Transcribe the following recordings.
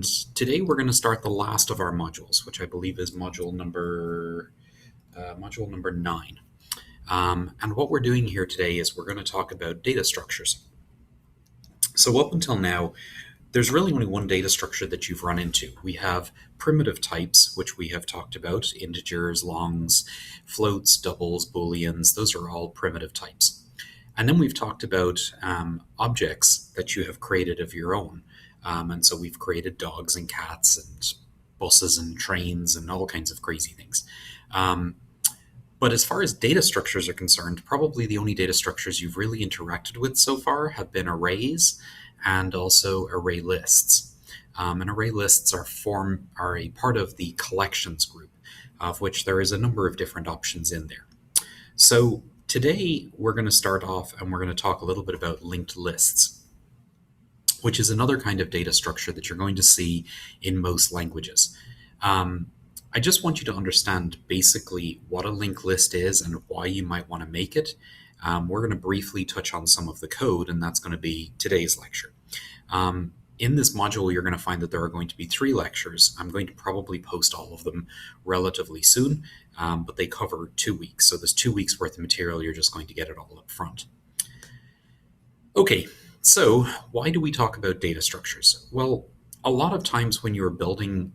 And today we're going to start the last of our modules, which I believe is module number 9. And what we're doing here today is we're going to talk about data structures. So up until now, there's really only one data structure that you've run into. We have primitive types, which we have talked about: integers, longs, floats, doubles, booleans. Those are all primitive types. And then we've talked about objects that you have created of your own. And so we've created dogs and cats and buses and trains and all kinds of crazy things. But as far as data structures are concerned, probably the only data structures you've really interacted with so far have been arrays and also array lists. And array lists are a part of the collections group, of which there is a number of different options in there. So today we're going to start off and we're going to talk a little bit about linked lists, which is another kind of data structure that you're going to see in most languages. I just want you to understand basically what a linked list is and why you might want to make it. We're going to briefly touch on some of the code, and that's going to be today's lecture. In this module, you're going to find that there are going to be 3 lectures. I'm going to probably post all of them relatively soon, but they cover 2 weeks. So there's 2 weeks worth of material. You're just going to get it all up front. Okay, so why do we talk about data structures? Well, a lot of times when you're building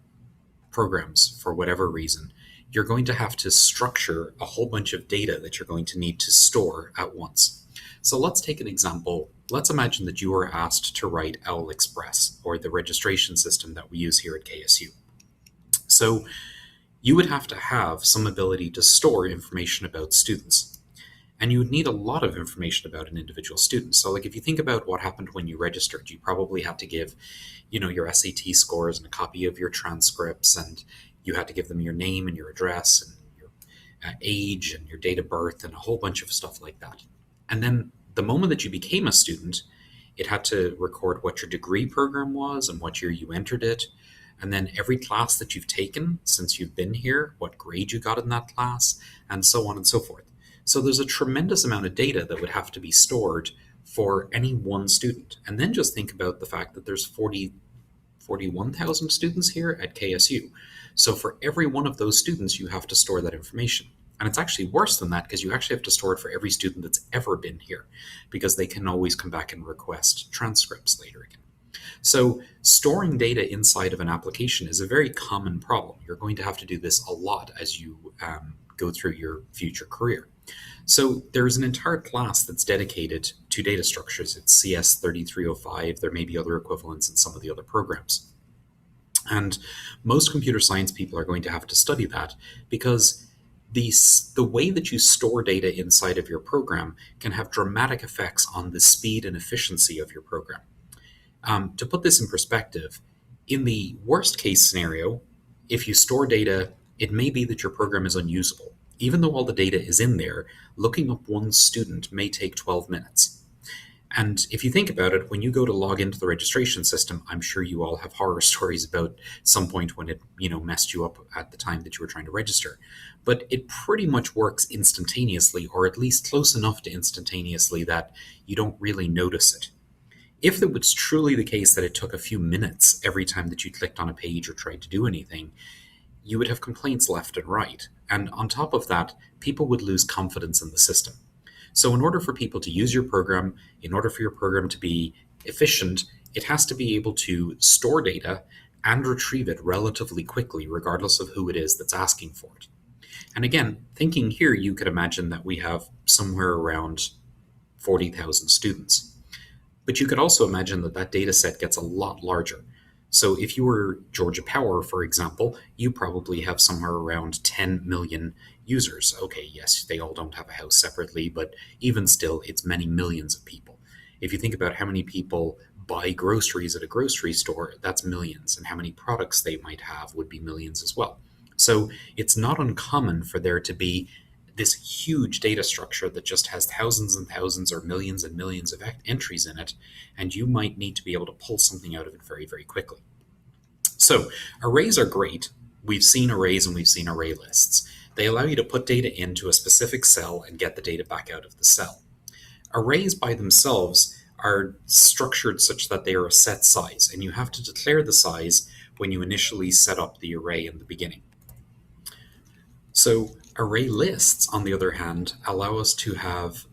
programs for whatever reason, you're going to have to structure a whole bunch of data that you're going to need to store at once. So let's take an example. Let's imagine that you were asked to write OWL Express, or the registration system that we use here at KSU. So you would have to have some ability to store information about students. And you would need a lot of information about an individual student. So like if you think about what happened when you registered, you probably had to give, your SAT scores and a copy of your transcripts, and you had to give them your name and your address and your age and your date of birth and a whole bunch of stuff like that. And then the moment that you became a student, it had to record what your degree program was and what year you entered it. And then every class that you've taken since you've been here, what grade you got in that class, and so on and so forth. So there's a tremendous amount of data that would have to be stored for any one student. And then just think about the fact that there's 41,000 students here at KSU. So for every one of those students, you have to store that information. And it's actually worse than that, because you actually have to store it for every student that's ever been here, because they can always come back and request transcripts later again. So storing data inside of an application is a very common problem. You're going to have to do this a lot as you go through your future career. So there's an entire class that's dedicated to data structures. It's CS3305. There may be other equivalents in some of the other programs. And most computer science people are going to have to study that, because the way that you store data inside of your program can have dramatic effects on the speed and efficiency of your program. To put this in perspective, in the worst case scenario, if you store data, it may be that your program is unusable. Even though all the data is in there, looking up one student may take 12 minutes. And if you think about it, when you go to log into the registration system, I'm sure you all have horror stories about some point when it, messed you up at the time that you were trying to register. But it pretty much works instantaneously, or at least close enough to instantaneously that you don't really notice it. If it was truly the case that it took a few minutes every time that you clicked on a page or tried to do anything, you would have complaints left and right. And on top of that, people would lose confidence in the system. So in order for people to use your program, in order for your program to be efficient, it has to be able to store data and retrieve it relatively quickly, regardless of who it is that's asking for it. And again, thinking here, you could imagine that we have somewhere around 40,000 students. But you could also imagine that that data set gets a lot larger. So if you were Georgia Power, for example, you probably have somewhere around 10 million users. Okay, yes, they all don't have a house separately, but even still, it's many millions of people. If you think about how many people buy groceries at a grocery store, that's millions, and how many products they might have would be millions as well. So it's not uncommon for there to be this huge data structure that just has thousands and thousands or millions and millions of entries in it, and you might need to be able to pull something out of it very, very quickly. So arrays are great. We've seen arrays and we've seen array lists. They allow you to put data into a specific cell and get the data back out of the cell. Arrays by themselves are structured such that they are a set size, and you have to declare the size when you initially set up the array in the beginning. So array lists, on the other hand, allow us to have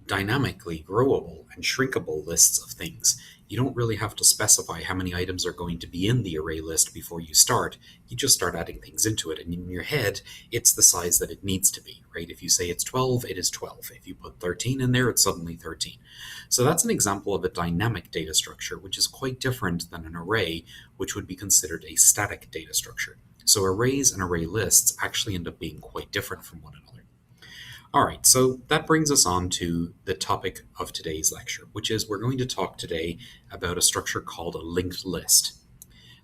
dynamically growable and shrinkable lists of things. You don't really have to specify how many items are going to be in the array list before you start. You just start adding things into it, and in your head, it's the size that it needs to be, right? If you say it's 12, it is 12. If you put 13 in there, it's suddenly 13. So that's an example of a dynamic data structure, which is quite different than an array, which would be considered a static data structure. So arrays and array lists actually end up being quite different from one another. All right, so that brings us on to the topic of today's lecture, which is we're going to talk today about a structure called a linked list.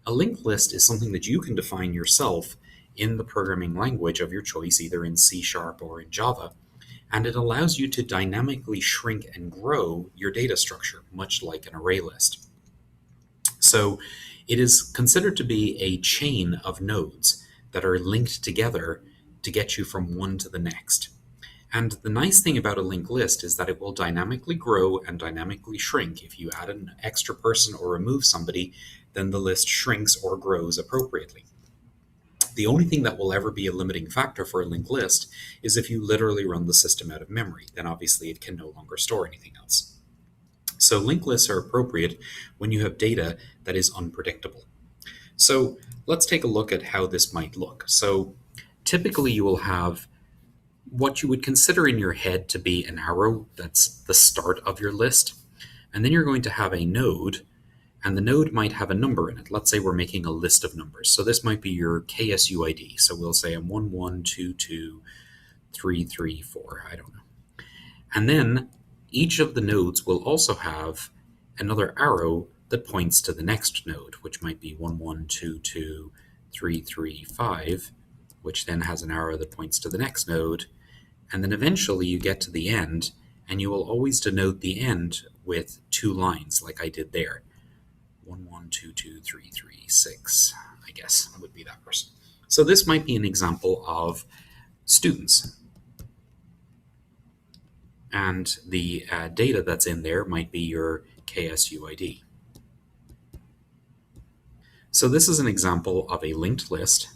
A linked list is something that you can define yourself in the programming language of your choice, either in C# or in Java, and it allows you to dynamically shrink and grow your data structure, much like an array list. So it is considered to be a chain of nodes that are linked together to get you from one to the next. And the nice thing about a linked list is that it will dynamically grow and dynamically shrink. If you add an extra person or remove somebody, then the list shrinks or grows appropriately. The only thing that will ever be a limiting factor for a linked list is if you literally run the system out of memory, then obviously it can no longer store anything else. So linked lists are appropriate when you have data that is unpredictable. So let's take a look at how this might look. So typically you will have what you would consider in your head to be an arrow that's the start of your list. And then you're going to have a node, and the node might have a number in it. Let's say we're making a list of numbers. So this might be your KSUID. So we'll say I'm 11223334. I don't know. And then each of the nodes will also have another arrow that points to the next node, which might be 11223335, which then has an arrow that points to the next node. And then eventually you get to the end, and you will always denote the end with two lines like I did there. 11223336, I guess would be that person. So this might be an example of students. And the data that's in there might be your KSUID. So this is an example of a linked list.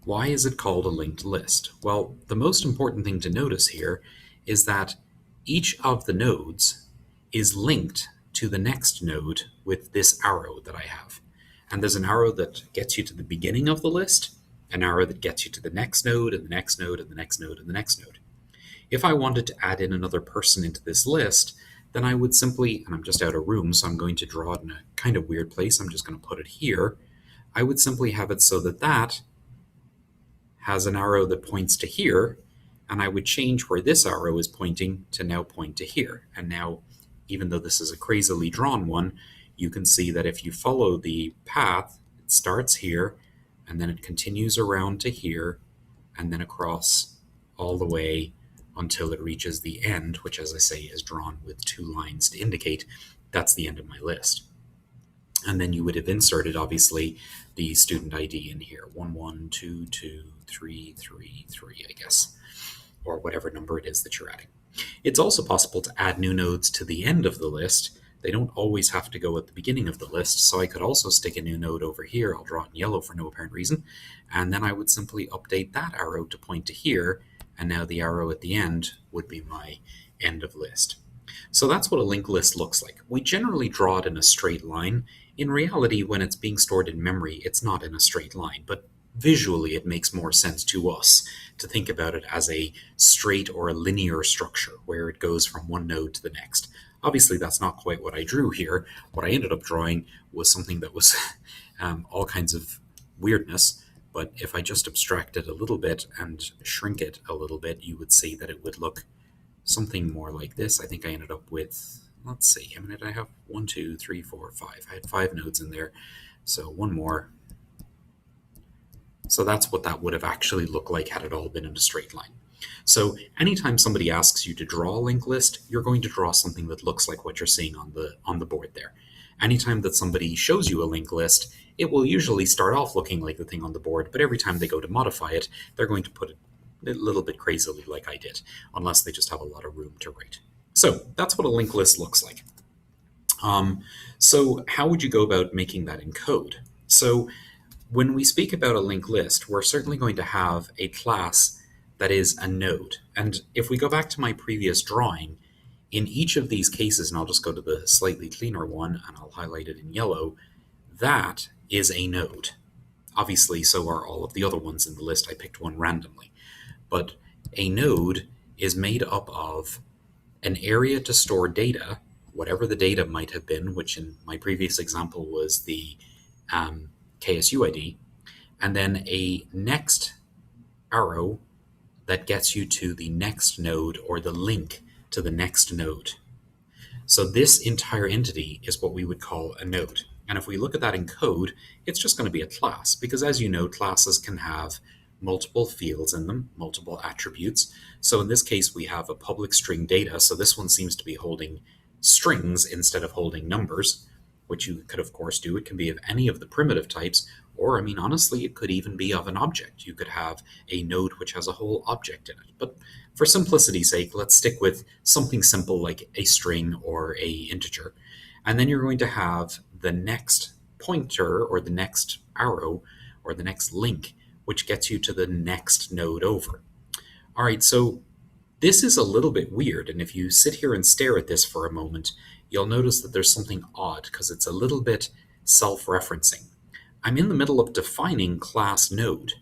Why is it called a linked list? Well, the most important thing to notice here is that each of the nodes is linked to the next node with this arrow that I have. And there's an arrow that gets you to the beginning of the list, an arrow that gets you to the next node, and the next node, and the next node, and the next node. If I wanted to add in another person into this list, then I would simply, and I'm just out of room, so I'm going to draw it in a kind of weird place. I'm just going to put it here. I would simply have it so that that has an arrow that points to here, and I would change where this arrow is pointing to now point to here. And now, even though this is a crazily drawn one, you can see that if you follow the path, it starts here, and then it continues around to here, and then across all the way until it reaches the end, which, as I say, is drawn with two lines to indicate that's the end of my list. And then you would have inserted, obviously, the student ID in here, 11223333, I guess, or whatever number it is that you're adding. It's also possible to add new nodes to the end of the list. They don't always have to go at the beginning of the list, so I could also stick a new node over here. I'll draw it in yellow for no apparent reason, and then I would simply update that arrow to point to here, and now the arrow at the end would be my end of list. So that's what a linked list looks like. We generally draw it in a straight line. In reality, when it's being stored in memory, it's not in a straight line, but visually it makes more sense to us to think about it as a straight or a linear structure where it goes from one node to the next. Obviously, that's not quite what I drew here. What I ended up drawing was something that was all kinds of weirdness, but if I just abstract it a little bit and shrink it a little bit, you would see that it would look something more like this. I think I ended up with, let's see, how many did I have? 1, 2, 3, 4, 5. I had 5 nodes in there, so one more. So that's what that would have actually looked like had it all been in a straight line. So anytime somebody asks you to draw a linked list, you're going to draw something that looks like what you're seeing on the board there. Anytime that somebody shows you a linked list, it will usually start off looking like the thing on the board, but every time they go to modify it, they're going to put a little bit crazily like I did, unless they just have a lot of room to write. So that's what a linked list looks like. So how would you go about making that in code? So when we speak about a linked list, we're certainly going to have a class that is a node. And if we go back to my previous drawing, in each of these cases, and I'll just go to the slightly cleaner one and I'll highlight it in yellow, that is a node. Obviously, so are all of the other ones in the list. I picked one randomly. But a node is made up of an area to store data, whatever the data might have been, which in my previous example was the KSU ID, and then a next arrow that gets you to the next node or the link to the next node. So this entire entity is what we would call a node. And if we look at that in code, it's just going to be a class, because as you know, classes can have multiple fields in them, multiple attributes. So in this case, we have a public string data. So this one seems to be holding strings instead of holding numbers, which you could of course do. It can be of any of the primitive types, or I mean, honestly, it could even be of an object. You could have a node which has a whole object in it. But for simplicity's sake, let's stick with something simple like a string or a integer. And then you're going to have the next pointer or the next arrow or the next link, which gets you to the next node over. All right, so this is a little bit weird, and if you sit here and stare at this for a moment, you'll notice that there's something odd because it's a little bit self-referencing. I'm in the middle of defining class node,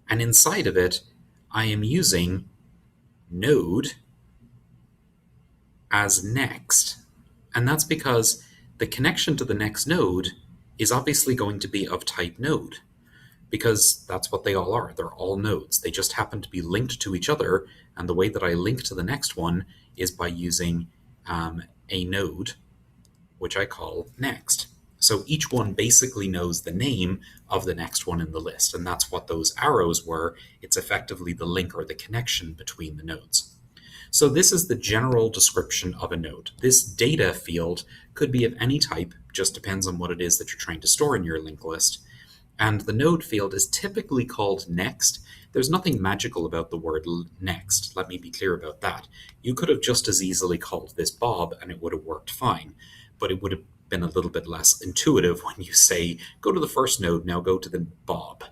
and inside of it, I am using node as next. And that's because the connection to the next node is obviously going to be of type node, because that's what they all are. They're all nodes. They just happen to be linked to each other, and the way that I link to the next one is by using a node, which I call next. So each one basically knows the name of the next one in the list, and that's what those arrows were. It's effectively the link or the connection between the nodes. So this is the general description of a node. This data field could be of any type, just depends on what it is that you're trying to store in your linked list. And the node field is typically called next. There's nothing magical about the word next. Let me be clear about that. You could have just as easily called this Bob and it would have worked fine, but it would have been a little bit less intuitive when you say, go to the first node, now go to the Bob,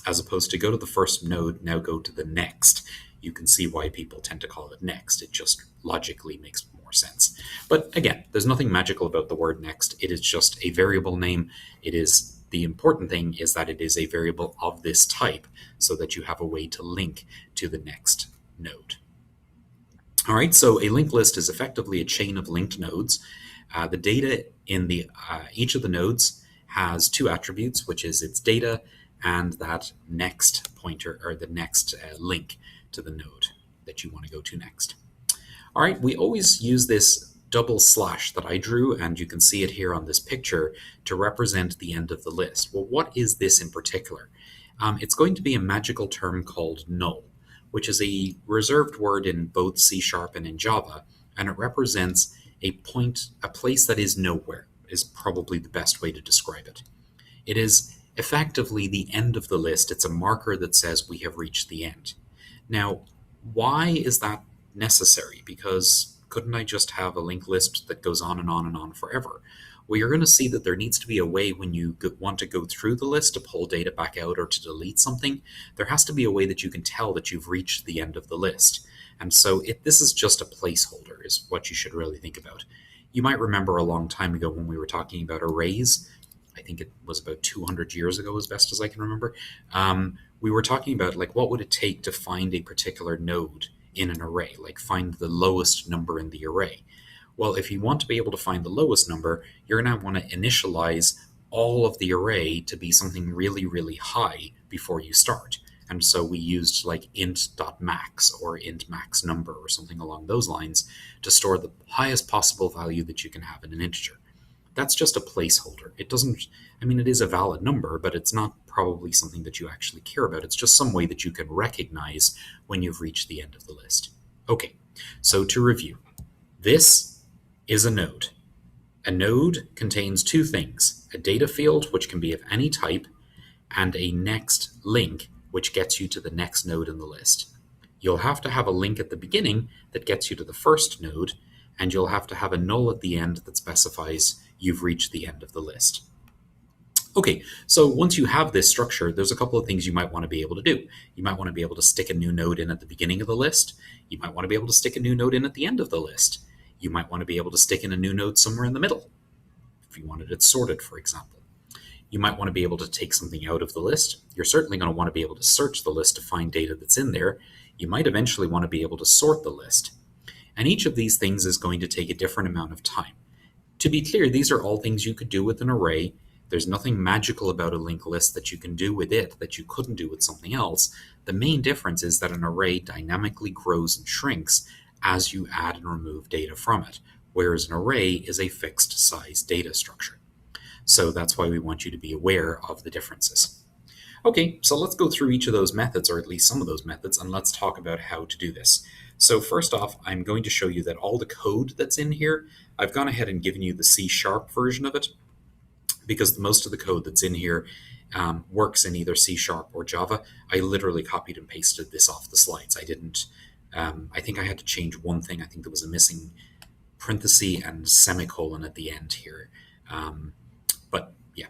as opposed to go to the first node, now go to the next. You can see why people tend to call it next. It just logically makes more sense. But again, there's nothing magical about the word next. It is just a variable name. The important thing is that it is a variable of this type so that you have a way to link to the next node. All right, so a linked list is effectively a chain of linked nodes. The data in each of the nodes has two attributes, which is its data and that next pointer or the next link to the node that you want to go to next. All right, we always use this double slash that I drew, and you can see it here on this picture, to represent the end of the list. Well, what is this in particular? It's going to be a magical term called null, which is a reserved word in both C# and in Java, and it represents a place that is nowhere, is probably the best way to describe it. It is effectively the end of the list. It's a marker that says we have reached the end. Now, why is that necessary? Because couldn't I just have a linked list that goes on and on and on forever? Well, you're going to see that there needs to be a way when you want to go through the list to pull data back out or to delete something. There has to be a way that you can tell that you've reached the end of the list. And so this is just a placeholder is what you should really think about. You might remember a long time ago when we were talking about arrays. I think it was about 200 years ago, as best as I can remember. We were talking about like what would it take to find a particular node in an array, like find the lowest number in the array. Well, if you want to be able to find the lowest number, you're going to want to initialize all of the array to be something really, really high before you start. And so we used like int.max or int max number or something along those lines to store the highest possible value that you can have in an integer. That's just a placeholder. It is a valid number, but it's not probably something that you actually care about. It's just some way that you can recognize when you've reached the end of the list. Okay, so to review, this is a node. A node contains two things, a data field, which can be of any type, and a next link, which gets you to the next node in the list. You'll have to have a link at the beginning that gets you to the first node, and you'll have to have a null at the end that specifies you've reached the end of the list. Okay, so once you have this structure, there's a couple of things you might want to be able to do. You might want to be able to stick a new node in at the beginning of the list. You might want to be able to stick a new node in at the end of the list. You might want to be able to stick in a new node somewhere in the middle, if you wanted it sorted, for example. You might want to be able to take something out of the list. You're certainly going to want to be able to search the list to find data that's in there. You might eventually want to be able to sort the list. And each of these things is going to take a different amount of time. To be clear, these are all things you could do with an array. There's nothing magical about a linked list that you can do with it that you couldn't do with something else. The main difference is that an array dynamically grows and shrinks as you add and remove data from it, whereas an array is a fixed size data structure. So that's why we want you to be aware of the differences. Okay, so let's go through each of those methods, or at least some of those methods, and let's talk about how to do this. So first off, I'm going to show you that all the code that's in here, I've gone ahead and given you the C# version of it, because most of the code that's in here works in either C# or Java. I literally copied and pasted this off the slides. I didn't, I think I had to change one thing. I think there was a missing parenthesis and semicolon at the end here. But yeah,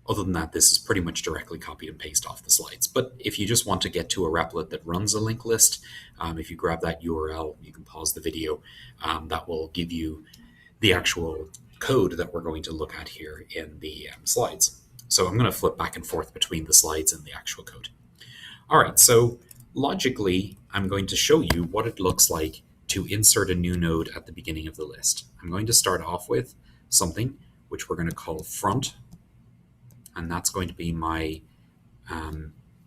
other than that, this is pretty much directly copied and pasted off the slides. But if you just want to get to a replit that runs a linked list, if you grab that URL, you can pause the video. That will give you the actual code that we're going to look at here in the slides. So I'm going to flip back and forth between the slides and the actual code. All right, so logically, I'm going to show you what it looks like to insert a new node at the beginning of the list. I'm going to start off with something which we're going to call front, and that's going to be my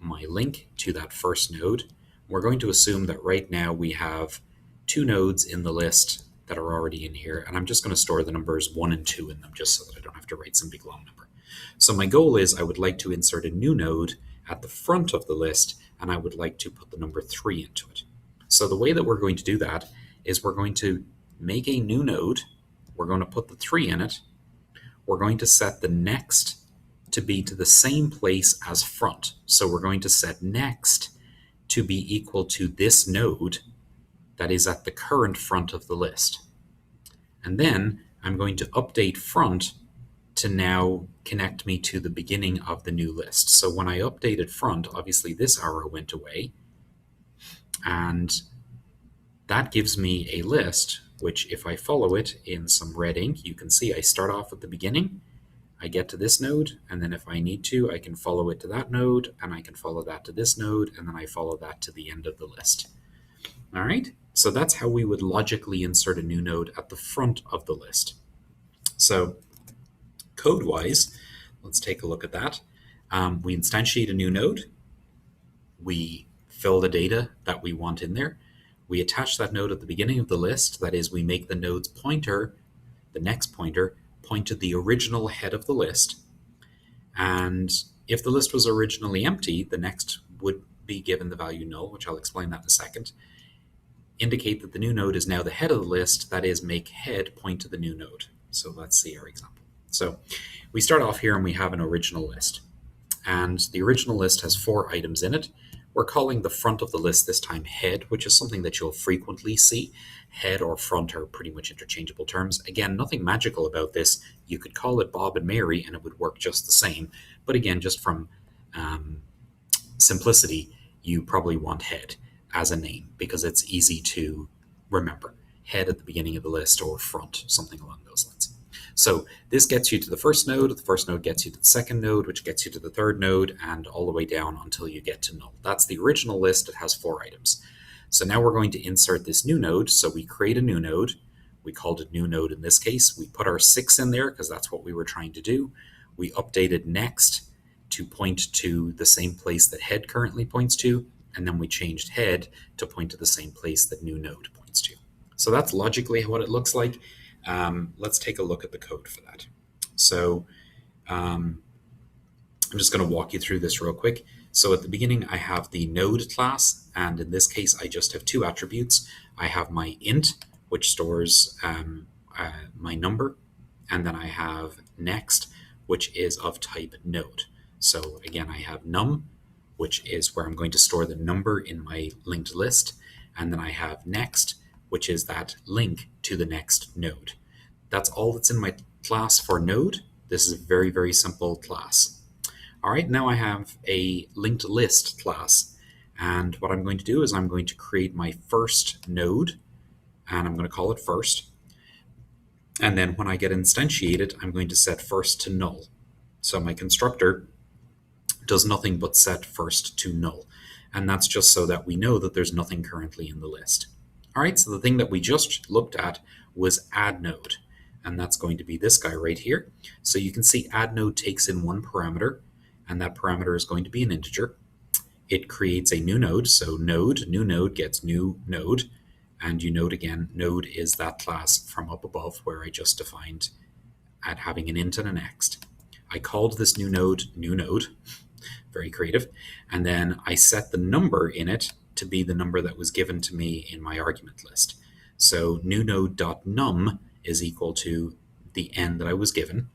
link to that first node. We're going to assume that right now we have two nodes in the list that are already in here, and I'm just going to store the numbers 1 and 2 in them just so that I don't have to write some big long number. So my goal is I would like to insert a new node at the front of the list, and I would like to put the number 3 into it. So the way that we're going to do that is we're going to make a new node, we're going to put the 3 in it, we're going to set the next to be to the same place as front. So we're going to set next to be equal to this node that is at the current front of the list. And then I'm going to update front to now connect me to the beginning of the new list. So when I updated front, obviously this arrow went away, and that gives me a list, which if I follow it in some red ink, you can see I start off at the beginning, I get to this node, and then if I need to, I can follow it to that node, and I can follow that to this node, and then I follow that to the end of the list. All right, so that's how we would logically insert a new node at the front of the list. So code-wise, let's take a look at that. We instantiate a new node, we fill the data that we want in there, we attach that node at the beginning of the list, that is, we make the node's pointer, the next pointer, point to the original head of the list, and if the list was originally empty, the next would be given the value null, which I'll explain that in a second. Indicate that the new node is now the head of the list, that is, make head point to the new node. So let's see our example. So we start off here and we have an original list, and the original list has 4 items in it. We're calling the front of the list this time head, which is something that you'll frequently see. Head or front are pretty much interchangeable terms. Again, nothing magical about this. You could call it Bob and Mary and it would work just the same. But again, just from simplicity, you probably want head as a name because it's easy to remember. Head at the beginning of the list or front, something along those lines. So this gets you to the first node gets you to the second node, which gets you to the third node, and all the way down until you get to null. That's the original list. It has 4 items. So now we're going to insert this new node. So we create a new node. We called it new node in this case. We put our 6 in there because that's what we were trying to do. We updated next to point to the same place that head currently points to, and then we changed head to point to the same place that new node points to. So that's logically what it looks like. Let's take a look at the code for that. So I'm just going to walk you through this real quick. So at the beginning, I have the node class, and in this case, I just have 2 attributes. I have my int, which stores my number, and then I have next, which is of type node. So again, I have num which is where I'm going to store the number in my linked list. And then I have next, which is that link to the next node. That's all that's in my class for node. This is a very, very simple class. All right, now I have a linked list class. And what I'm going to do is I'm going to create my first node, and I'm going to call it first. And then when I get instantiated, I'm going to set first to null. So my constructor does nothing but set first to null. And that's just so that we know that there's nothing currently in the list. All right, so the thing that we just looked at was add node. And that's going to be this guy right here. So you can see add node takes in one parameter, and that parameter is going to be an integer. It creates a new node, so node, new node gets new node. And you note again, node is that class from up above where I just defined at having an int and a next. I called this new node, very creative, and then I set the number in it to be the number that was given to me in my argument list. So new node.num is equal to the n that I was given,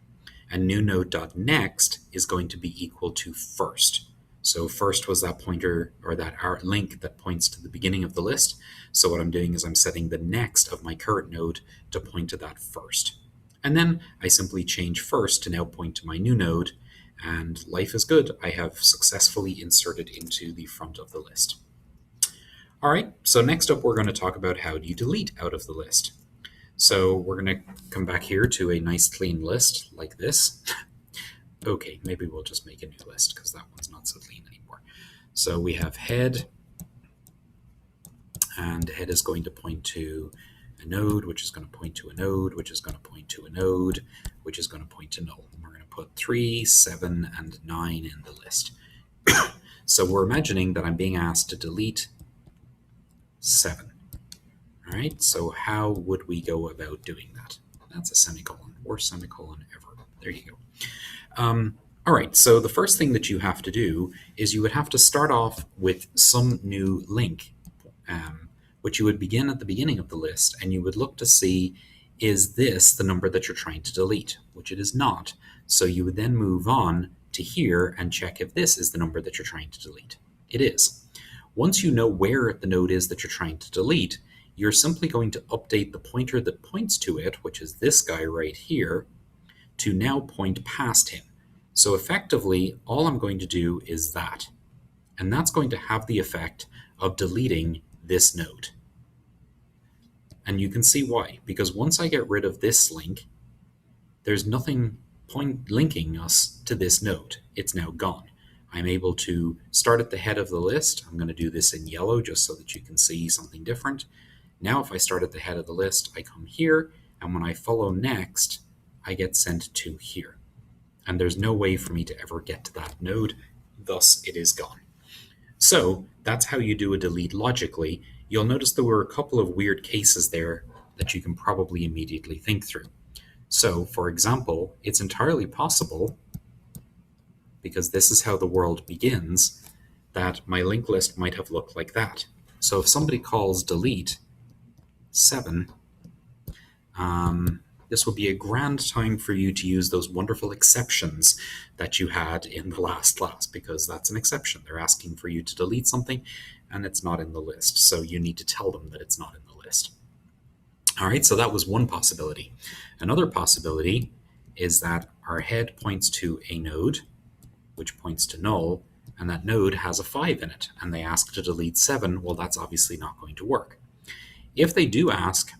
and new node.next is going to be equal to first. So first was that pointer, or that link that points to the beginning of the list. So what I'm doing is I'm setting the next of my current node to point to that first. And then I simply change first to now point to my new node, and life is good. I have successfully inserted into the front of the list. All right, so next up we're going to talk about how do you delete out of the list. So we're going to come back here to a nice clean list like this. Okay, maybe we'll just make a new list because that one's not so clean anymore. So we have head, and head is going to point to a node, which is going to point to a node, which is going to point to a node, which is going to point to null. And we're going to put 3, 7, and 9 in the list. So we're imagining that I'm being asked to delete 7. All right, so how would we go about doing that? That's a semicolon, worst semicolon ever. There you go. All right, so the first thing that you have to do is you would have to start off with some new link, which you would begin at the beginning of the list, and you would look to see, is this the number that you're trying to delete, which it is not. So you would then move on to here and check if this is the number that you're trying to delete. It is. Once you know where the node is that you're trying to delete, you're simply going to update the pointer that points to it, which is this guy right here, to now point past him. So effectively, all I'm going to do is that. And that's going to have the effect of deleting this node. And you can see why. Because once I get rid of this link, there's nothing linking us to this node. It's now gone. I'm able to start at the head of the list. I'm going to do this in yellow just so that you can see something different. Now if I start at the head of the list, I come here, and when I follow next, I get sent to here. And there's no way for me to ever get to that node, thus it is gone. So that's how you do a delete logically. You'll notice there were a couple of weird cases there that you can probably immediately think through. So for example, it's entirely possible, because this is how the world begins, that my linked list might have looked like that. So if somebody calls delete 7, this will be a grand time for you to use those wonderful exceptions that you had in the last class, because that's an exception. They're asking for you to delete something and it's not in the list. So you need to tell them that it's not in the list. All right, so that was one possibility. Another possibility is that our head points to a node, which points to null, and that node has a 5 in it, and they ask to delete 7. Well, that's obviously not going to work. If they do ask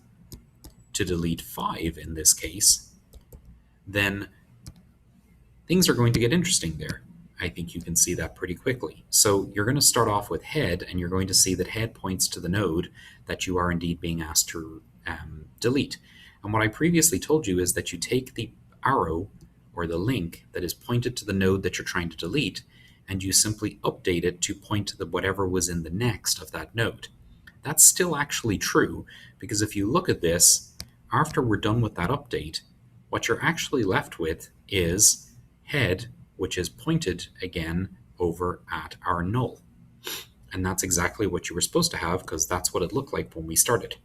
to delete 5 in this case, then things are going to get interesting there. I think you can see that pretty quickly. So you're going to start off with head, and you're going to see that head points to the node that you are indeed being asked to delete. And what I previously told you is that you take the arrow or the link that is pointed to the node that you're trying to delete, and you simply update it to point to whatever was in the next of that node. That's still actually true, because if you look at this, after we're done with that update, what you're actually left with is head, which is pointed again over at our null. And that's exactly what you were supposed to have, because that's what it looked like when we started.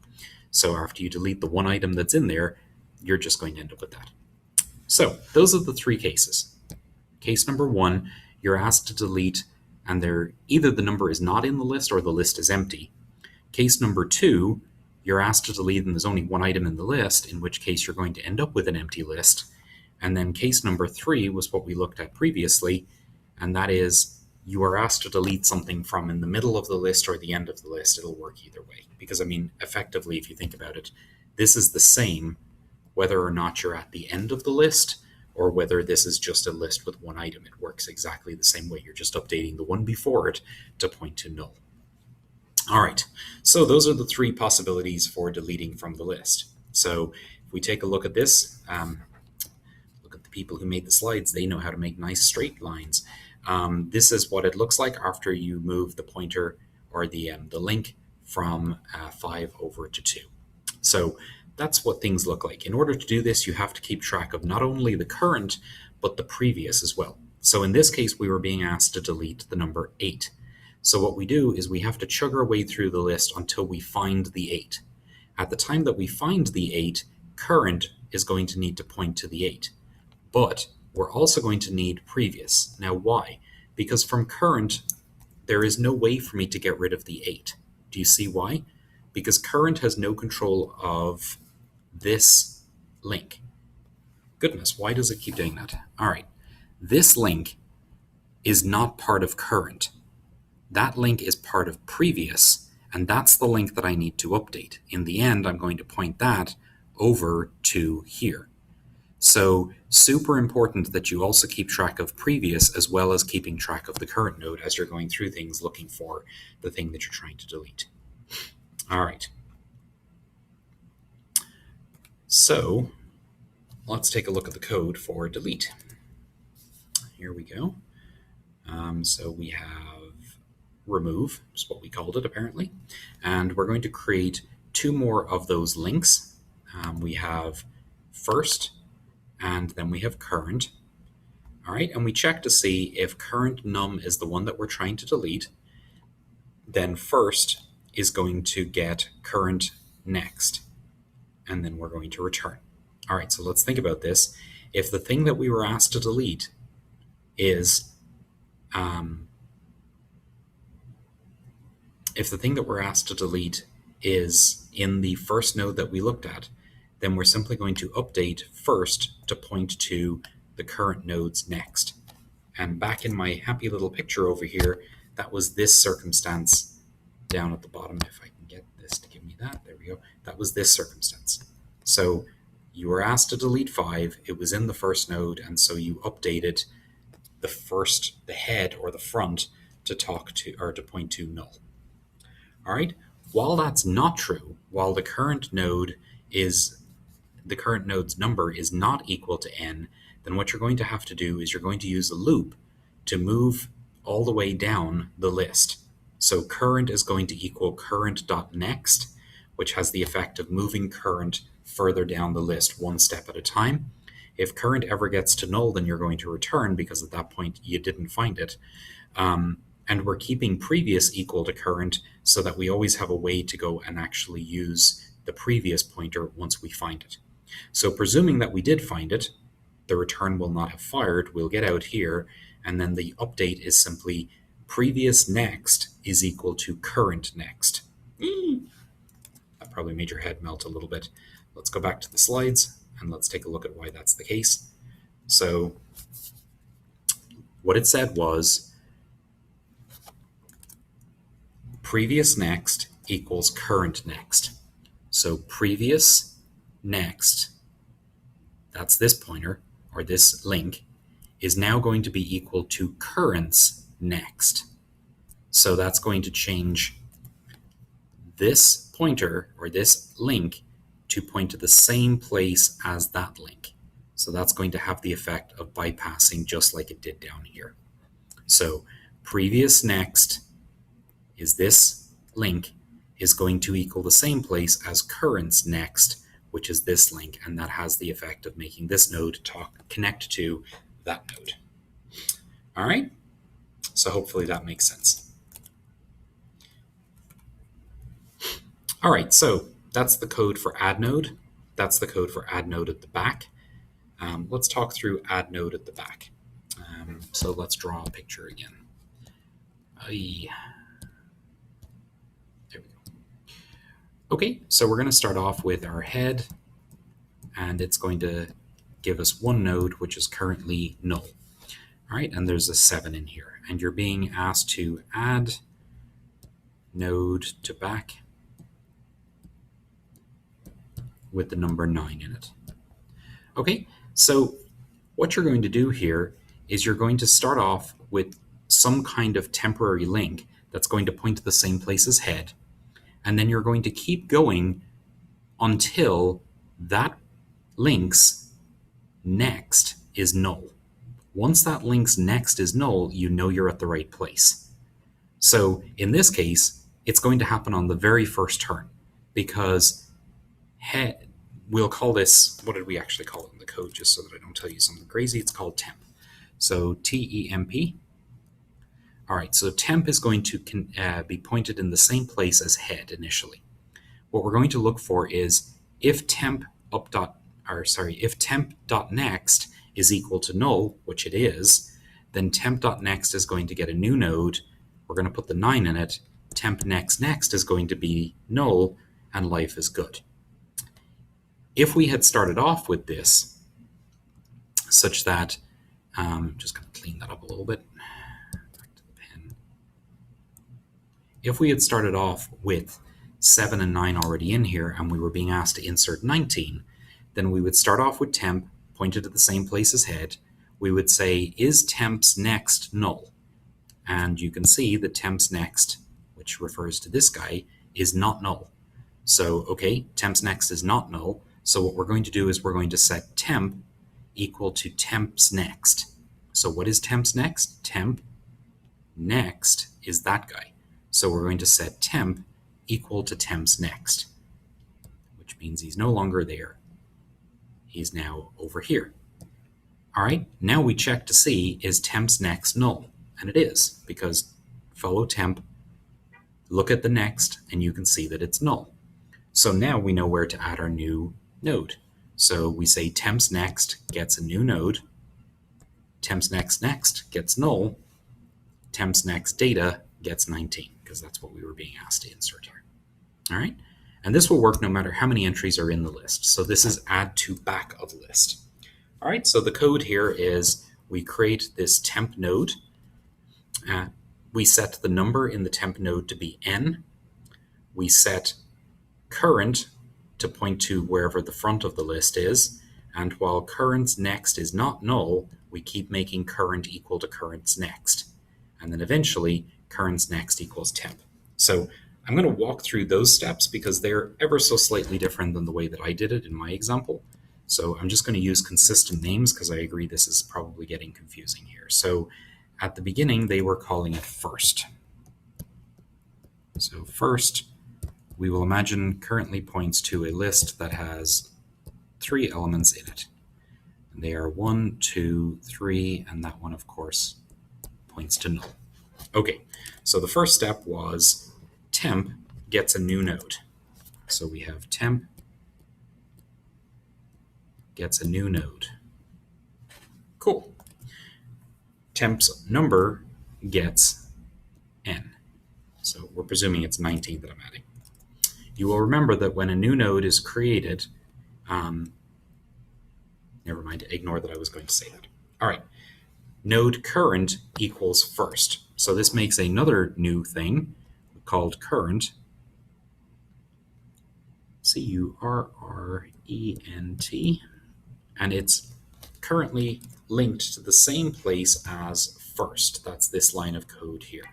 So after you delete the one item that's in there, you're just going to end up with that. So those are the 3 cases. Case number 1, you're asked to delete and either the number is not in the list or the list is empty. Case number 2, you're asked to delete and there's only one item in the list, in which case you're going to end up with an empty list. And then case number 3 was what we looked at previously, and that is you are asked to delete something from in the middle of the list or the end of the list. It'll work either way. Because, I mean, effectively, if you think about it, this is the same whether or not you're at the end of the list or whether this is just a list with one item. It works exactly the same way. You're just updating the one before it to point to null. All right, so those are the 3 possibilities for deleting from the list. So if we take a look at this, look at the people who made the slides. They know how to make nice straight lines. This is what it looks like after you move the pointer or the link from 5 over to 2. So that's what things look like. In order to do this, you have to keep track of not only the current, but the previous as well. So in this case, we were being asked to delete the number 8. So what we do is we have to chug our way through the list until we find the 8. At the time that we find the 8, current is going to need to point to the 8. But we're also going to need previous. Now why? Because from current, there is no way for me to get rid of the 8. Do you see why? Because current has no control of this link. Goodness, why does it keep doing that? All right, this link is not part of current. That link is part of previous, and that's the link that I need to update. In the end, I'm going to point that over to here. So super important that you also keep track of previous as well as keeping track of the current node as you're going through things looking for the thing that you're trying to delete. All right. So let's take a look at the code for delete. Here we go. So we have remove, is what we called it apparently. And we're going to create 2 more of those links. We have first, and then we have current. All right, and we check to see if current num is the one that we're trying to delete. Then first is going to get current next, and then we're going to return. All right, so let's think about this. If the thing that we were asked to delete is in the first node that we looked at, then we're simply going to update first to point to the current node's next. And back in my happy little picture over here, that was this circumstance down at the bottom. If I can get this to give me that, there we go. That was this circumstance. So you were asked to delete 5, it was in the first node, and so you updated the head or the front to point to null. All right. While that's not true, while the current node's number is not equal to n, then what you're going to have to do is you're going to use a loop to move all the way down the list. So current is going to equal current.next, which has the effect of moving current further down the list one step at a time. If current ever gets to null, then you're going to return because at that point you didn't find it. And we're keeping previous equal to current so that we always have a way to go and actually use the previous pointer once we find it. So presuming that we did find it, the return will not have fired. We'll get out here, and then the update is simply previous next is equal to current next. That probably made your head melt a little bit. Let's go back to the slides and let's take a look at why that's the case. So what it said was previous next equals current next. So previous next, that's this pointer or this link, is now going to be equal to current's next. So that's going to change this pointer or this link to point to the same place as that link. So that's going to have the effect of bypassing just like it did down here. So previous next is this link is going to equal the same place as current's next, which is this link, and that has the effect of making this node connect to that node. All right, so hopefully that makes sense. All right, so that's the code for add node. That's the code for add node at the back. Let's talk through add node at the back. So let's draw a picture again. Aye. There we go. Okay, so we're going to start off with our head, and it's going to give us one node, which is currently null. All right, and there's a 7 in here, and you're being asked to add node to back with the number 9 in it. Okay, so what you're going to do here is you're going to start off with some kind of temporary link that's going to point to the same place as head, and then you're going to keep going until that link's next is null. Once that link's next is null, you know you're at the right place. So in this case, it's going to happen on the very first turn, because head, we'll call this, what did we actually call it in the code, just so that I don't tell you something crazy? It's called temp. So TEMP. All right, so temp is going to be pointed in the same place as head initially. What we're going to look for is if if temp.next is equal to null, which it is, then temp.next is going to get a new node. We're going to put the 9 in it. Temp next is going to be null, and life is good. If we had started off with this, such that, just going to clean that up a little bit. Back to the pen. If we had started off with 7 and 9 already in here, and we were being asked to insert 19, then we would start off with temp, pointed at the same place as head. We would say, is temp's next null? And you can see that temp's next, which refers to this guy, is not null. So, okay, temp's next is not null. So what we're going to do is we're going to set temp equal to temp's next. So what is temp's next? Temp next is that guy. So we're going to set temp equal to temp's next, which means he's no longer there. He's now over here. All right, now we check to see, is temp's next null? And it is, because follow temp, look at the next, and you can see that it's null. So now we know where to add our new node. So we say temp's next gets a new node, temp's next gets null, temp's next data gets 19, because that's what we were being asked to insert here. All right, and this will work no matter how many entries are in the list. So this is add to back of list. All right, so the code here is we create this temp node. We set the number in the temp node to be n. We set current to point to wherever the front of the list is. And while current's next is not null, we keep making current equal to current's next. And then eventually, current's next equals temp. So I'm going to walk through those steps because they're ever so slightly different than the way that I did it in my example. So I'm just going to use consistent names because I agree this is probably getting confusing here. So at the beginning, they were calling it first. So first, we will imagine currently points to a list that has 3 elements in it. And they are 1, 2, 3, and that one, of course, points to null. Okay, so the first step was temp gets a new node. So we have temp gets a new node. Cool. Temp's number gets n. So we're presuming it's 19 that I'm adding. You will remember that when a new node is created, never mind, ignore that I was going to say that. All right, node current equals first. So this makes another new thing called current, C-U-R-R-E-N-T, and it's currently linked to the same place as first. That's this line of code here.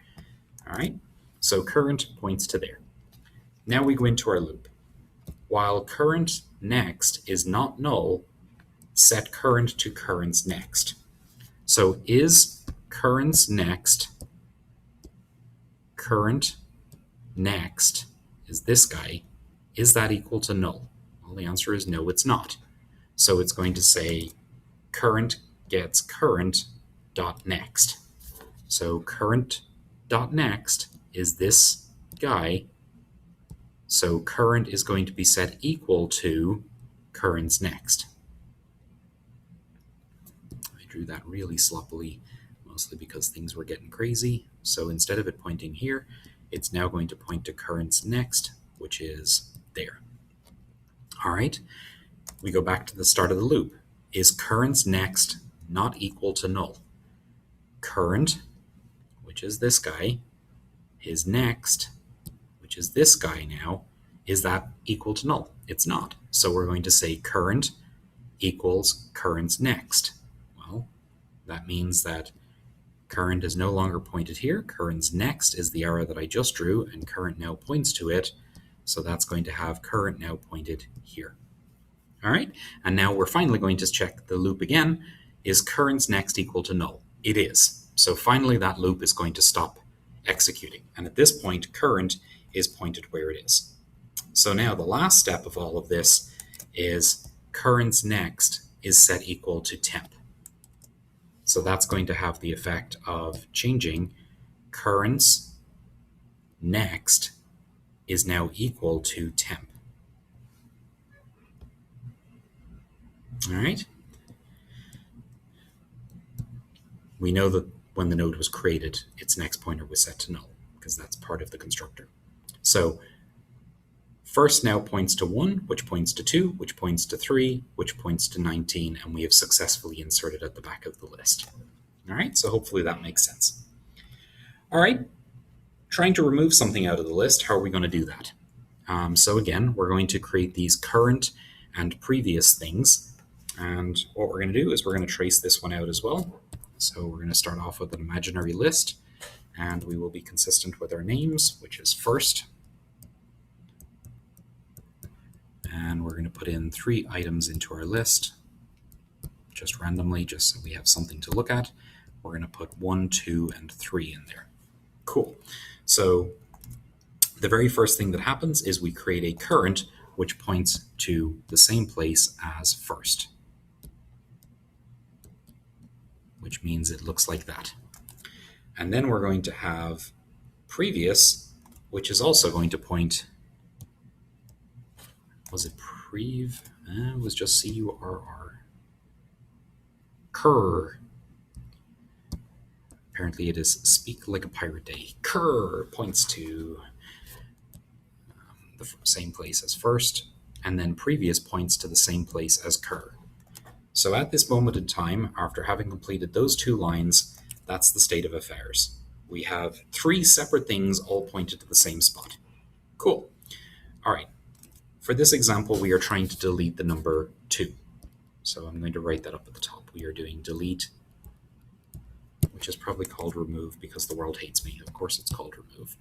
All right, so current points to there. Now we go into our loop. While current next is not null, set current to current's next. So is current's next, current next is this guy, is that equal to null? Well, the answer is no, it's not. So it's going to say current gets current dot next. So current dot next is this guy. So current is going to be set equal to current's next. I drew that really sloppily. mostly because things were getting crazy. So instead of it pointing here, it's now going to point to currents next, which is there. All right, we go back to the start of the loop. Is currents next not equal to null? Current, which is this guy, is next, which is this guy now, is that equal to null? It's not. So we're going to say current equals currents next. Well, that means that current is no longer pointed here. Currents next is the arrow that I just drew, and current now points to it. So that's going to have current now pointed here. All right, and now we're finally going to check the loop again. Is currents next equal to null? It is. So finally that loop is going to stop executing. And at this point, current is pointed where it is. So now the last step of all of this is currents next is set equal to temp. So that's going to have the effect of changing currents next is now equal to temp. All right. We know that when the node was created, its next pointer was set to null because that's part of the constructor. So first now points to 1, which points to 2, which points to 3, which points to 19, and we have successfully inserted at the back of the list. All right, so hopefully that makes sense. All right, trying to remove something out of the list, how are we going to do that? So again, we're going to create these current and previous things, and what we're going to do is we're going to trace this one out as well. So we're going to start off with an imaginary list, and we will be consistent with our names, which is first. And we're going to put in 3 items into our list, just randomly, just so we have something to look at. We're going to put 1, 2, and 3 in there. Cool. So the very first thing that happens is we create a current which points to the same place as first, which means it looks like that. And then we're going to have previous, which is also going to point, was it prev? It was just C-U-R-R. Cur. Apparently it is speak like a pirate day. Cur points to the same place as first, and then previous points to the same place as cur. So at this moment in time, after having completed those 2 lines, that's the state of affairs. We have 3 separate things all pointed to the same spot. Cool. All right. For this example, we are trying to delete the number 2. So I'm going to write that up at the top. We are doing delete, which is probably called remove because the world hates me. Of course it's called remove.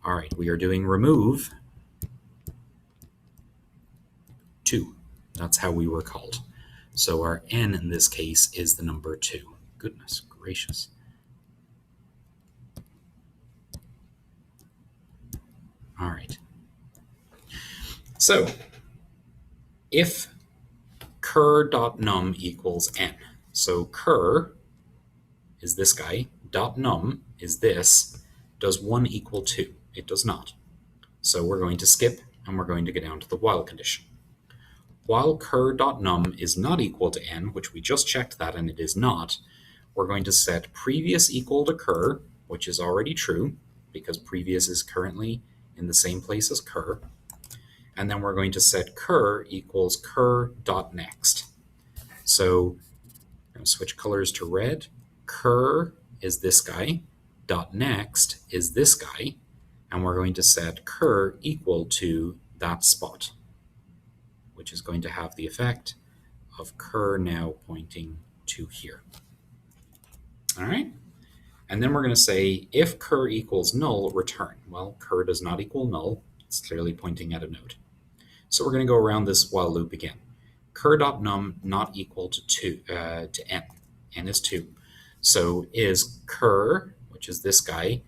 All right, we are doing remove 2. That's how we were called. So our n in this case is the number 2. Goodness gracious. All right. So if cur.num equals n, so cur is this guy, dot num is this, does 1 equal 2? It does not. So we're going to skip and we're going to go down to the while condition. While cur.num is not equal to n, which we just checked that and it is not, we're going to set previous equal to cur, which is already true because previous is currently in the same place as cur. And then we're going to set cur equals cur.next. So I'm going to switch colors to red. Cur is this guy, dot next is this guy, and we're going to set cur equal to that spot, which is going to have the effect of cur now pointing to here. All right, and then we're going to say if cur equals null, return. Well, cur does not equal null. It's clearly pointing at a node. So we're going to go around this while loop again. Cur.num not equal to n. N is 2. So is cur, which is this guy,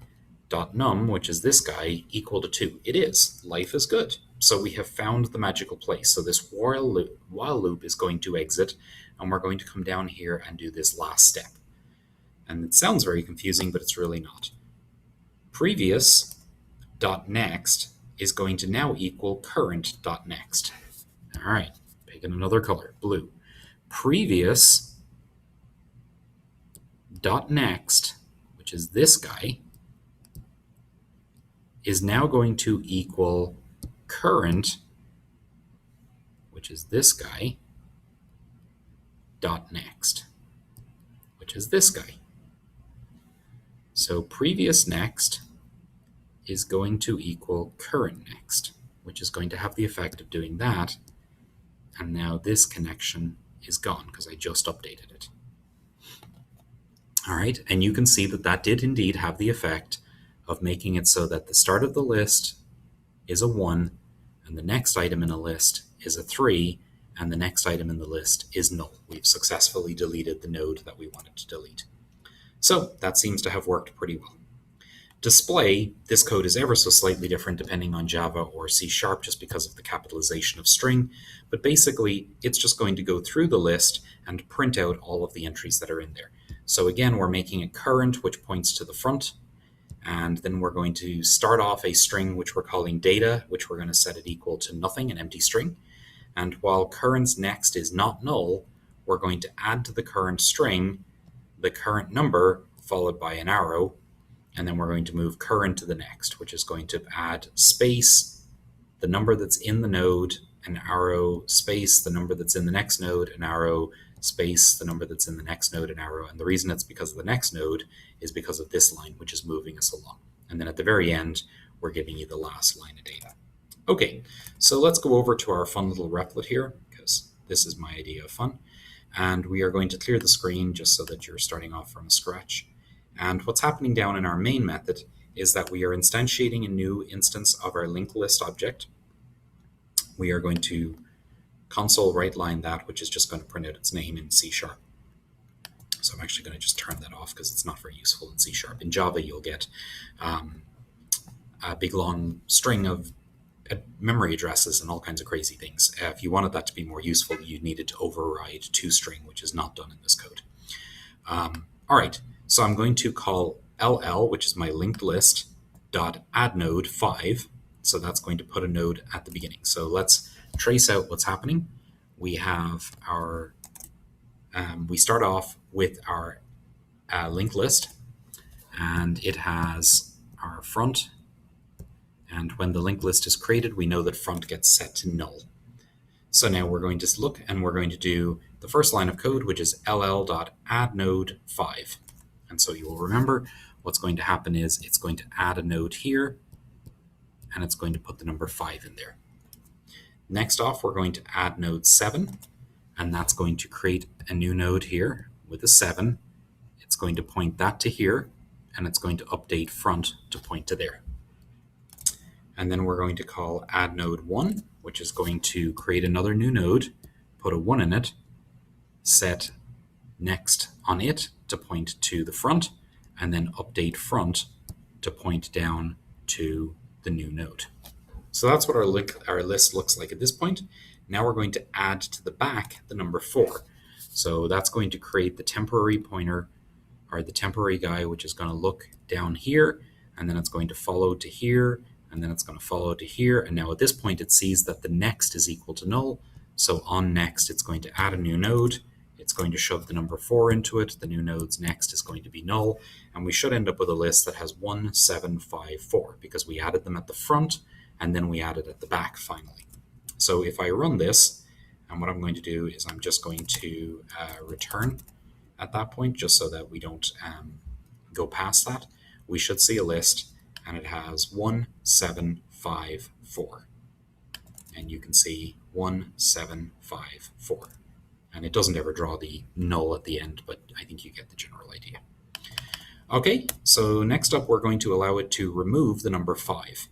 dot num, which is this guy, equal to 2? It is. Life is good. So we have found the magical place. So this while loop is going to exit, and we're going to come down here and do this last step. And it sounds very confusing, but it's really not. Previous dot next is going to now equal current dot next. All right, picking another color, blue. Previous dot next which is this guy, is now going to equal current, which is this guy, dot next, which is this guy. So previous next is going to equal current next, which is going to have the effect of doing that. And now this connection is gone because I just updated it. All right, and you can see that that did indeed have the effect of making it so that the start of the list is a 1, and the next item in a list is a 3, and the next item in the list is null. We've successfully deleted the node that we wanted to delete. So that seems to have worked pretty well. Display, this code is ever so slightly different depending on Java or C# just because of the capitalization of string, but basically it's just going to go through the list and print out all of the entries that are in there. So again, we're making it current, which points to the front, and then we're going to start off a string which we're calling data, which we're going to set it equal to nothing, an empty string. And while current's next is not null, we're going to add to the current string the current number followed by an arrow, and then we're going to move current to the next, which is going to add space, the number that's in the node, an arrow, space, the number that's in the next node, an arrow, space, the number that's in the next node, an arrow. And the reason it's because of the next node is because of this line, which is moving us along. And then at the very end, we're giving you the last line of data. Okay, so let's go over to our fun little replit here, because this is my idea of fun. And we are going to clear the screen just so that you're starting off from scratch. And what's happening down in our main method is that we are instantiating a new instance of our linked list object. We are going to console write line that, which is just going to print out its name in C#. So I'm actually going to just turn that off because it's not very useful in C#. In Java, you'll get a big long string of memory addresses and all kinds of crazy things. If you wanted that to be more useful, you needed to override toString, which is not done in this code. All right, so I'm going to call LL, which is my linked list, dot add node 5. So that's going to put a node at the beginning. So let's trace out what's happening. We have our, we start off with our linked list, and it has our front. And when the linked list is created, we know that front gets set to null. So now we're going to look and we're going to do the first line of code, which is ll.addNode5. And so you will remember what's going to happen is it's going to add a node here, and it's going to put the number 5 in there. Next off, we're going to add node 7, and that's going to create a new node here with a 7. It's going to point that to here, and it's going to update front to point to there. And then we're going to call add node 1, which is going to create another new node, put a 1 in it, set next on it to point to the front, and then update front to point down to the new node. So that's what our list looks like at this point. Now we're going to add to the back the number 4. So that's going to create the temporary pointer, or the temporary guy, which is going to look down here, and then it's going to follow to here, and then it's going to follow to here. And now at this point, it sees that the next is equal to null. So on next, it's going to add a new node. It's going to shove the number 4 into it. The new node's next is going to be null. And we should end up with a list that has 1, 7, 5, 4, because we added them at the front, and then we added at the back finally. So if I run this, and what I'm going to do is I'm just going to return at that point, just so that we don't go past that, we should see a list, and it has 1, 7, 5, 4. And you can see 1, 7, 5, 4. And it doesn't ever draw the null at the end, but I think you get the general idea. Okay, so next up we're going to allow it to remove the number 5.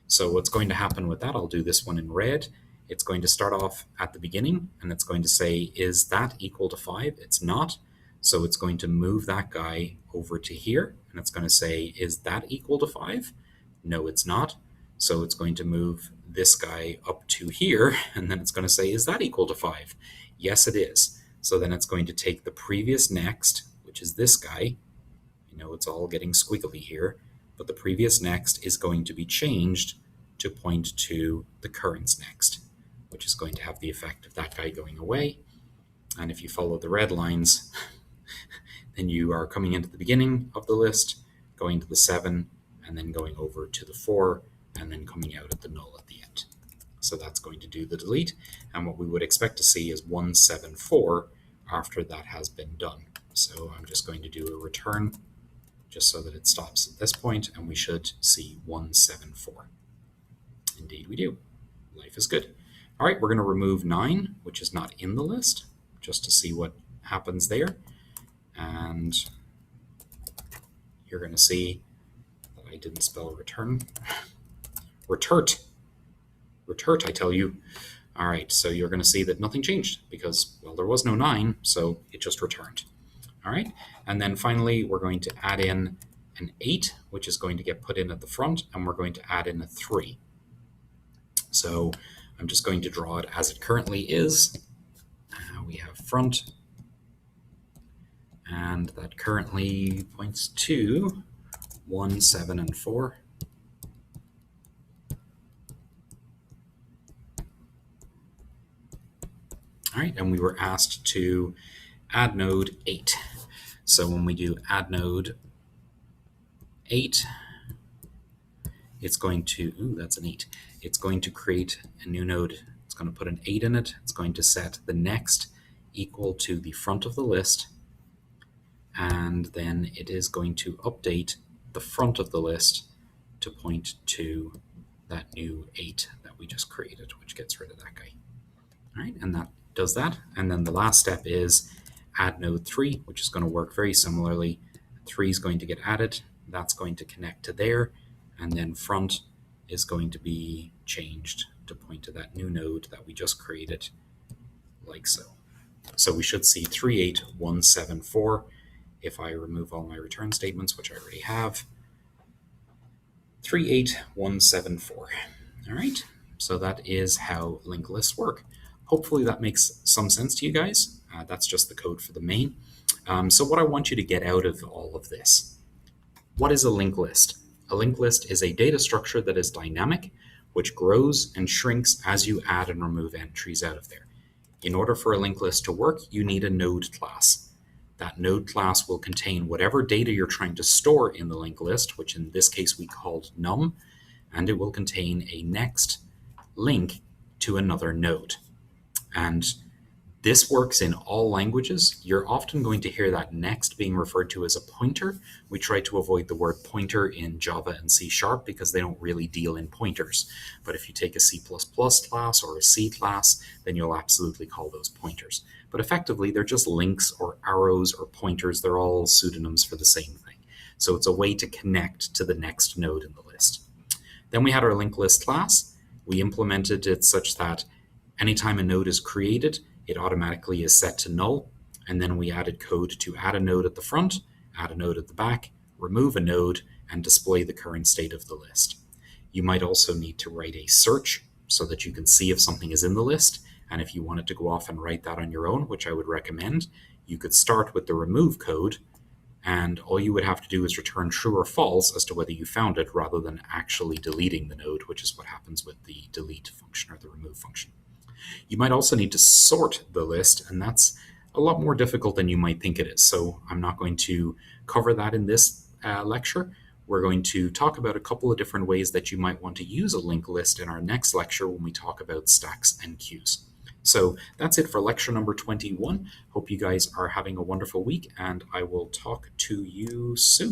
So what's going to happen with that, I'll do this one in red. It's going to start off at the beginning, and it's going to say, is that equal to 5? It's not. So it's going to move that guy over to here, and it's going to say, is that equal to 5? No, it's not. So it's going to move this guy up to here, and then it's going to say, is that equal to 5? Yes, it is. So then it's going to take the previous next, which is this guy. You know, it's all getting squiggly here, but the previous next is going to be changed to point to the current's next, which is going to have the effect of that guy going away. And if you follow the red lines, then you are coming into the beginning of the list, going to the 7, and then going over to the 4, and then coming out at the null at the end. So that's going to do the delete, and what we would expect to see is 174 after that has been done. So I'm just going to do a return just so that it stops at this point, and we should see 174. Indeed we do. Life is good. All right, we're going to remove 9, which is not in the list, just to see what happens there. And you're going to see that I didn't spell return. Returt, I tell you. All right, so you're going to see that nothing changed because, well, there was no 9, so it just returned. All right, and then finally, we're going to add in an 8, which is going to get put in at the front, and we're going to add in a 3. So I'm just going to draw it as it currently is. We have front, and that currently points to 1, 7, and 4. All right, and we were asked to add node 8. So when we do add node 8, it's going to, ooh, that's an 8. It's going to create a new node. It's going to put an 8 in it. It's going to set the next equal to the front of the list. And then it is going to update the front of the list to point to that new 8 that we just created, which gets rid of that guy. All right, and that does that. And then the last step is add node 3, which is going to work very similarly. 3 is going to get added. That's going to connect to there. And then front is going to be changed to point to that new node that we just created, like so. So we should see 38174 if I remove all my return statements, which I already have. 38174. All right, so that is how linked lists work. Hopefully that makes some sense to you guys. That's just the code for the main. So what I want you to get out of all of this. What is a linked list? A linked list is a data structure that is dynamic, which grows and shrinks as you add and remove entries out of there. In order for a linked list to work, you need a node class. That node class will contain whatever data you're trying to store in the linked list, which in this case we called num, and it will contain a next link to another node. And this works in all languages. You're often going to hear that next being referred to as a pointer. We try to avoid the word pointer in Java and C# because they don't really deal in pointers. But if you take a C++ class or a C class, then you'll absolutely call those pointers. But effectively, they're just links or arrows or pointers. They're all pseudonyms for the same thing. So it's a way to connect to the next node in the list. Then we had our linked list class. We implemented it such that anytime a node is created, it automatically is set to null, and then we added code to add a node at the front, add a node at the back, remove a node, and display the current state of the list. You might also need to write a search so that you can see if something is in the list, and if you wanted to go off and write that on your own, which I would recommend, you could start with the remove code, and all you would have to do is return true or false as to whether you found it rather than actually deleting the node, which is what happens with the delete function or the remove function. You might also need to sort the list, and that's a lot more difficult than you might think it is. So I'm not going to cover that in this lecture. We're going to talk about a couple of different ways that you might want to use a linked list in our next lecture when we talk about stacks and queues. So that's it for lecture number 21. Hope you guys are having a wonderful week, and I will talk to you soon.